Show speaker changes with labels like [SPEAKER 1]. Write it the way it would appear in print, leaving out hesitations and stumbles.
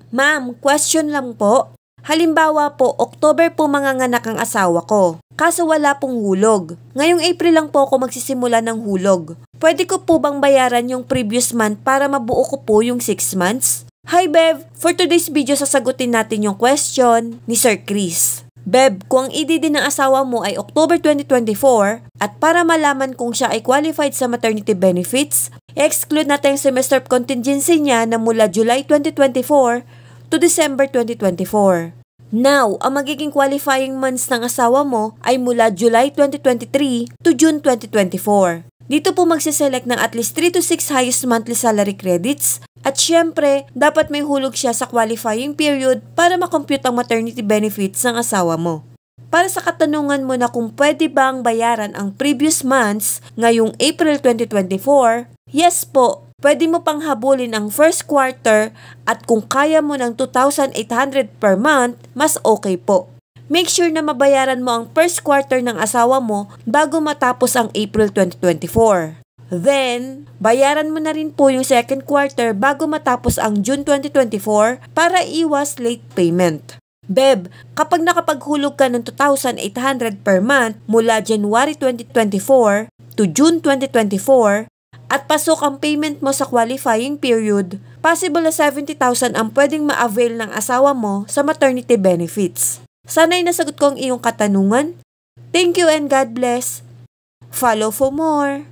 [SPEAKER 1] Ma'am, question lang po. Halimbawa po, October po manganganak ang asawa ko. Kaso wala pong hulog. Ngayong April lang po ako magsisimula ng hulog. Pwede ko po bang bayaran yung previous month para mabuo ko po yung 6 months? Hi Bev! For today's video, sasagutin natin yung question ni Sir Chris. Bev, kung ang EDD ng asawa mo ay October 2024 at para malaman kung siya ay qualified sa maternity benefits, i-exclude natin yung semester of contingency niya na mula July 2024 to December 2024. Now, ang magiging qualifying months ng asawa mo ay mula July 2023 to June 2024. Dito po magsiselect ng at least 3 to 6 highest monthly salary credits at syempre, dapat may hulog siya sa qualifying period para makompute ang maternity benefits ng asawa mo. Para sa katanungan mo na kung pwede bang bayaran ang previous months ngayong April 2024, yes po, pwede mo pang habulin ang first quarter at kung kaya mo ng 2,800 per month, mas okay po. Make sure na mabayaran mo ang first quarter ng asawa mo bago matapos ang April 2024. Then, bayaran mo na rin po yung second quarter bago matapos ang June 2024 para iwas late payment. Beb, kapag nakapaghulog ka ng 2,800 per month mula January 2024 to June 2024 at pasok ang payment mo sa qualifying period, possible na 70,000 ang pwedeng ma-avail ng asawa mo sa maternity benefits. Sana'y nasagot ko ang iyong katanungan. Thank you and God bless. Follow for more.